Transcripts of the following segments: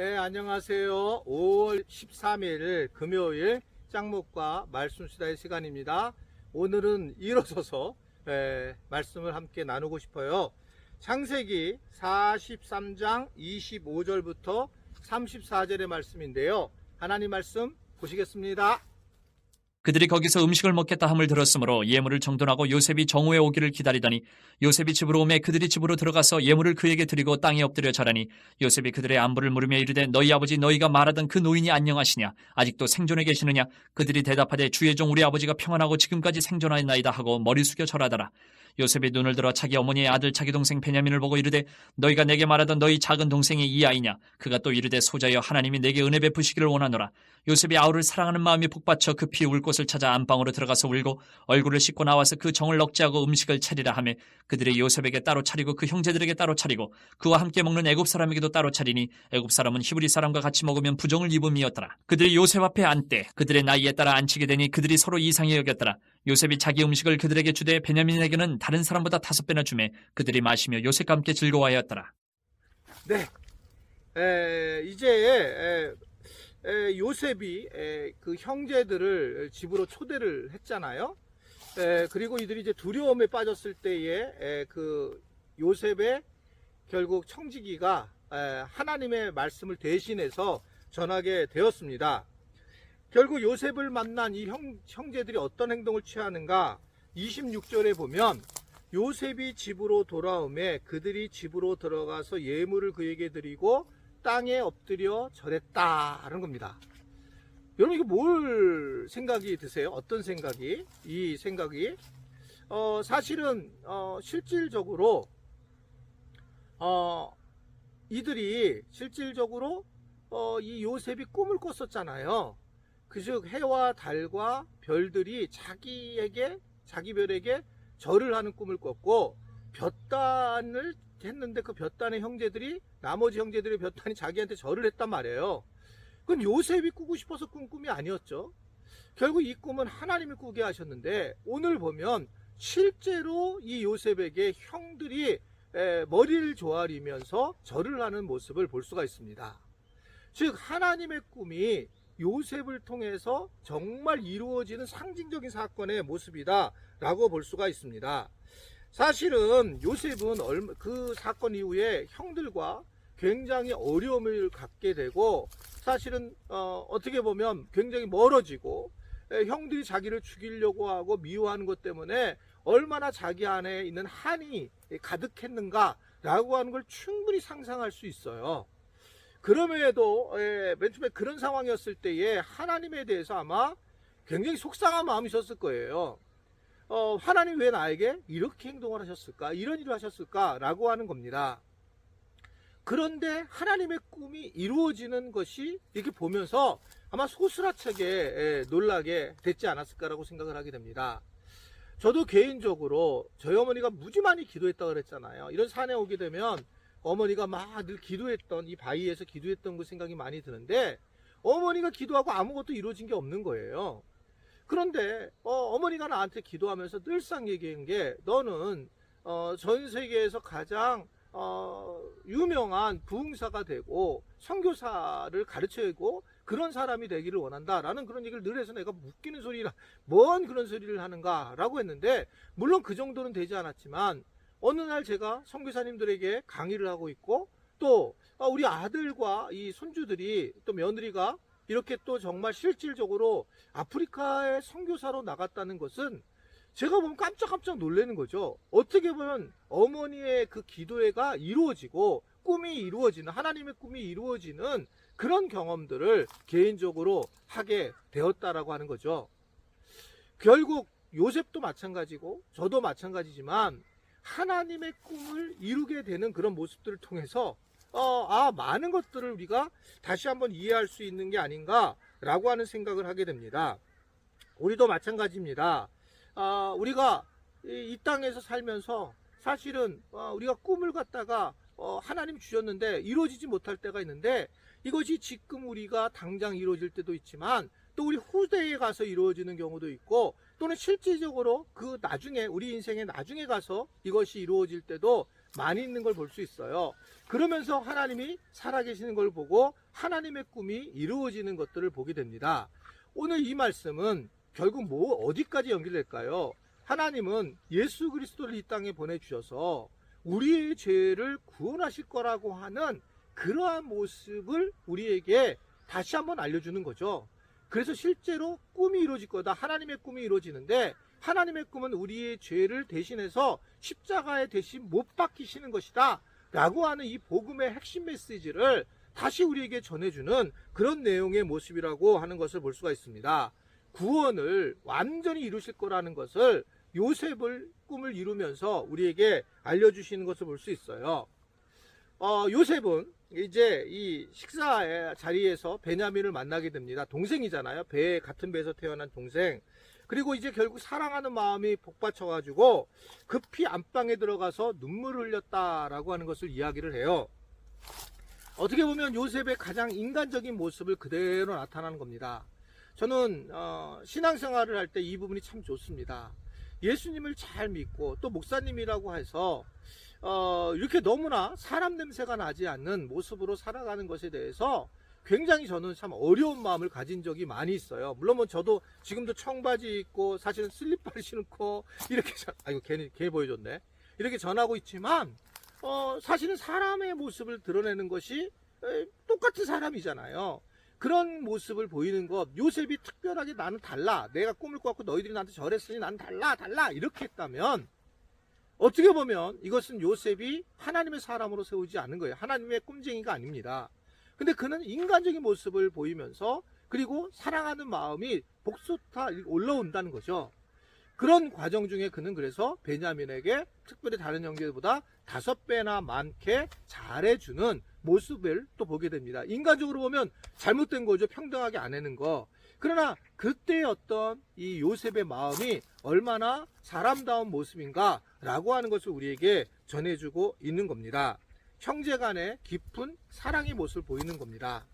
네, 안녕하세요. 5월 13일 금요일 짱목과 말씀 수다의 시간입니다. 오늘은 일어서서 말씀을 함께 나누고 싶어요. 창세기 43장 25절부터 34절의 말씀인데요. 하나님 말씀 보시겠습니다. 그들이 거기서 음식을 먹겠다 함을 들었으므로 예물을 정돈하고 요셉이 정오에 오기를 기다리더니 요셉이 집으로 오매 그들이 집으로 들어가서 예물을 그에게 드리고 땅에 엎드려 절하니 요셉이 그들의 안부를 물으며 이르되 너희 아버지 너희가 말하던 그 노인이 안녕하시냐 아직도 생존해 계시느냐 그들이 대답하되 주의 종 우리 아버지가 평안하고 지금까지 생존하였나이다 하고 머리 숙여 절하더라. 요셉이 눈을 들어 자기 어머니의 아들 자기 동생 베냐민을 보고 이르되 너희가 내게 말하던 너희 작은 동생이 이 아이냐. 그가 또 이르되 소자여 하나님이 내게 은혜 베푸시기를 원하노라. 요셉이 아우를 사랑하는 마음이 북받쳐 급히 울 곳을 찾아 안방으로 들어가서 울고 얼굴을 씻고 나와서 그 정을 억제하고 음식을 차리라 하며 그들이 요셉에게 따로 차리고 그 형제들에게 따로 차리고 그와 함께 먹는 애굽 사람에게도 따로 차리니 애굽 사람은 히브리 사람과 같이 먹으면 부정을 입음이었더라. 그들이 요셉 앞에 앉되 그들의 나이에 따라 앉히게 되니 그들이 서로 이상히 여겼더라. 요셉이 자기 음식을 그들에게 주되 베냐민에게는 다른 사람보다 5배나 주매 그들이 마시며 요셉과 함께 즐거워하였더라. 네, 이제 요셉이 그 형제들을 집으로 초대를 했잖아요. 그리고 이들이 이제 두려움에 빠졌을 때에 그 요셉의 결국 청지기가 하나님의 말씀을 대신해서 전하게 되었습니다. 결국 요셉을 만난 이 형제들이 어떤 행동을 취하는가? 26절에 보면 요셉이 집으로 돌아오매 그들이 집으로 들어가서 예물을 그에게 드리고 땅에 엎드려 절했다라는 겁니다. 여러분 이거 뭘 생각이 드세요? 어떤 생각이? 이 생각이 사실은 실질적으로 이들이 실질적으로 이 요셉이 꿈을 꿨었잖아요. 그즉 해와 달과 별들이 자기 별에게 절을 하는 꿈을 꿨고 볕단을 했는데 그 볕단의 형제들이 나머지 형제들의 볕단이 자기한테 절을 했단 말이에요. 그건 요셉이 꾸고 싶어서 꾼 꿈이 아니었죠. 결국 이 꿈은 하나님이 꾸게 하셨는데 오늘 보면 실제로 이 요셉에게 형들이 머리를 조아리면서 절을 하는 모습을 볼 수가 있습니다. 즉 하나님의 꿈이 요셉을 통해서 정말 이루어지는 상징적인 사건의 모습이다 라고 볼 수가 있습니다. 사실은 요셉은 그 사건 이후에 형들과 굉장히 어려움을 갖게 되고 사실은 어떻게 보면 굉장히 멀어지고 형들이 자기를 죽이려고 하고 미워하는 것 때문에 얼마나 자기 안에 있는 한이 가득했는가 라고 하는 걸 충분히 상상할 수 있어요. 그럼에도 맨 처음에 그런 상황이었을 때에 하나님에 대해서 아마 굉장히 속상한 마음이 있었을 거예요. 하나님 왜 나에게 이렇게 행동을 하셨을까? 이런 일을 하셨을까? 라고 하는 겁니다. 그런데 하나님의 꿈이 이루어지는 것이 이렇게 보면서 아마 소스라치게 놀라게 됐지 않았을까라고 생각을 하게 됩니다. 저도 개인적으로 저희 어머니가 무지 많이 기도했다고 그랬잖아요. 이런 산에 오게 되면 어머니가 막 늘 기도했던 이 바위에서 기도했던 그 생각이 많이 드는데 어머니가 기도하고 아무것도 이루어진 게 없는 거예요. 그런데 어머니가 나한테 기도하면서 늘상 얘기한 게 너는 전 세계에서 가장 유명한 부흥사가 되고 선교사를 가르쳐주고 그런 사람이 되기를 원한다라는 그런 얘기를 늘 해서 내가 웃기는 소리라 뭔 그런 소리를 하는가 라고 했는데 물론 그 정도는 되지 않았지만 어느 날 제가 선교사님들에게 강의를 하고 있고 또 우리 아들과 이 손주들이 또 며느리가 이렇게 또 정말 실질적으로 아프리카의 선교사로 나갔다는 것은 제가 보면 깜짝깜짝 놀라는 거죠. 어떻게 보면 어머니의 그 기도회가 이루어지고 꿈이 이루어지는 하나님의 꿈이 이루어지는 그런 경험들을 개인적으로 하게 되었다라고 하는 거죠. 결국 요셉도 마찬가지고 저도 마찬가지지만 하나님의 꿈을 이루게 되는 그런 모습들을 통해서 많은 것들을 우리가 다시 한번 이해할 수 있는 게 아닌가라고 하는 생각을 하게 됩니다. 우리도 마찬가지입니다. 우리가 이 땅에서 살면서 사실은 우리가 꿈을 갖다가 하나님 주셨는데 이루어지지 못할 때가 있는데 이것이 지금 우리가 당장 이루어질 때도 있지만 또 우리 후대에 가서 이루어지는 경우도 있고 또는 실질적으로 그 나중에 우리 인생의 나중에 가서 이것이 이루어질 때도 많이 있는 걸 볼 수 있어요. 그러면서 하나님이 살아계시는 걸 보고 하나님의 꿈이 이루어지는 것들을 보게 됩니다. 오늘 이 말씀은 결국 어디까지 연결될까요? 하나님은 예수 그리스도를 이 땅에 보내주셔서 우리의 죄를 구원하실 거라고 하는 그러한 모습을 우리에게 다시 한번 알려주는 거죠. 그래서 실제로 꿈이 이루어질 거다. 하나님의 꿈이 이루어지는데 하나님의 꿈은 우리의 죄를 대신해서 십자가에 대신 못 박히시는 것이다 라고 하는 이 복음의 핵심 메시지를 다시 우리에게 전해주는 그런 내용의 모습이라고 하는 것을 볼 수가 있습니다. 구원을 완전히 이루실 거라는 것을 요셉을 꿈을 이루면서 우리에게 알려주시는 것을 볼 수 있어요. 요셉은 이제 이 식사의 자리에서 베냐민을 만나게 됩니다. 동생이잖아요. 같은 배에서 태어난 동생. 그리고 이제 결국 사랑하는 마음이 복받쳐가지고 급히 안방에 들어가서 눈물을 흘렸다라고 하는 것을 이야기를 해요. 어떻게 보면 요셉의 가장 인간적인 모습을 그대로 나타나는 겁니다. 저는 신앙생활을 할 때 이 부분이 참 좋습니다. 예수님을 잘 믿고 또 목사님이라고 해서 이렇게 너무나 사람 냄새가 나지 않는 모습으로 살아가는 것에 대해서 굉장히 저는 참 어려운 마음을 가진 적이 많이 있어요. 물론 뭐 저도 지금도 청바지 입고 사실은 슬리퍼를 신고 이렇게 아이고 괜히 보여줬네. 이렇게 전하고 있지만 사실은 사람의 모습을 드러내는 것이 똑같은 사람이잖아요. 그런 모습을 보이는 것, 요셉이 특별하게 나는 달라, 내가 꿈을 꿔갖고 너희들이 나한테 절했으니 나는 달라 이렇게 했다면 어떻게 보면 이것은 요셉이 하나님의 사람으로 세우지 않은 거예요. 하나님의 꿈쟁이가 아닙니다. 근데 그는 인간적인 모습을 보이면서 그리고 사랑하는 마음이 복솟아 올라온다는 거죠. 그런 과정 중에 그는 그래서 베냐민에게 특별히 다른 형제들보다 5배나 많게 잘해주는 모습을 또 보게 됩니다. 인간적으로 보면 잘못된 거죠. 평등하게 안 하는 거. 그러나 그때의 어떤 이 요셉의 마음이 얼마나 사람다운 모습인가 라고 하는 것을 우리에게 전해주고 있는 겁니다. 형제 간의 깊은 사랑의 모습을 보이는 겁니다.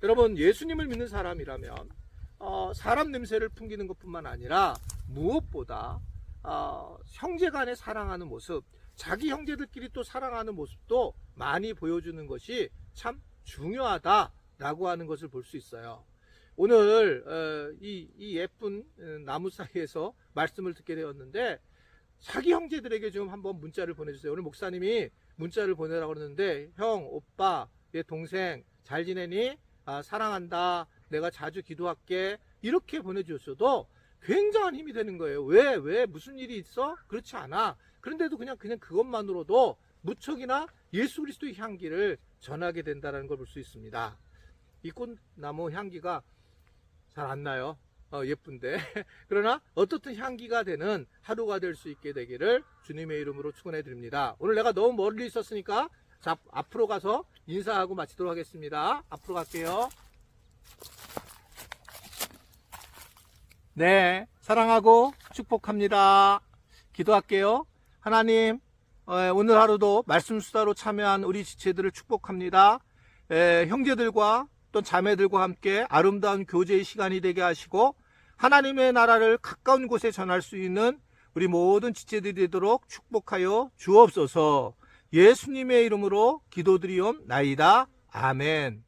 여러분, 예수님을 믿는 사람이라면 사람 냄새를 풍기는 것뿐만 아니라 무엇보다 형제 간에 사랑하는 모습, 자기 형제들끼리 또 사랑하는 모습도 많이 보여주는 것이 참 중요하다라고 하는 것을 볼 수 있어요. 오늘 이 예쁜 나무 사이에서 말씀을 듣게 되었는데 자기 형제들에게 좀 한번 문자를 보내주세요. 오늘 목사님이 문자를 보내라고 그러는데 형, 오빠, 얘 동생 잘 지내니? 사랑한다. 내가 자주 기도할게. 이렇게 보내주셔도 굉장한 힘이 되는 거예요. 왜 무슨 일이 있어? 그렇지 않아. 그런데도 그냥 그것만으로도 무척이나 예수 그리스도의 향기를 전하게 된다는 걸 볼 수 있습니다. 이 꽃나무 향기가 잘 안 나요. 예쁜데 그러나 어떻든 향기가 되는 하루가 될 수 있게 되기를 주님의 이름으로 축원해 드립니다. 오늘 내가 너무 멀리 있었으니까 자, 앞으로 가서 인사하고 마치도록 하겠습니다. 앞으로 갈게요. 네, 사랑하고 축복합니다. 기도할게요. 하나님, 오늘 하루도 말씀 수다로 참여한 우리 지체들을 축복합니다. 형제들과 또 자매들과 함께 아름다운 교제의 시간이 되게 하시고 하나님의 나라를 가까운 곳에 전할 수 있는 우리 모든 지체들이 되도록 축복하여 주옵소서. 예수님의 이름으로 기도드리옵나이다. 아멘.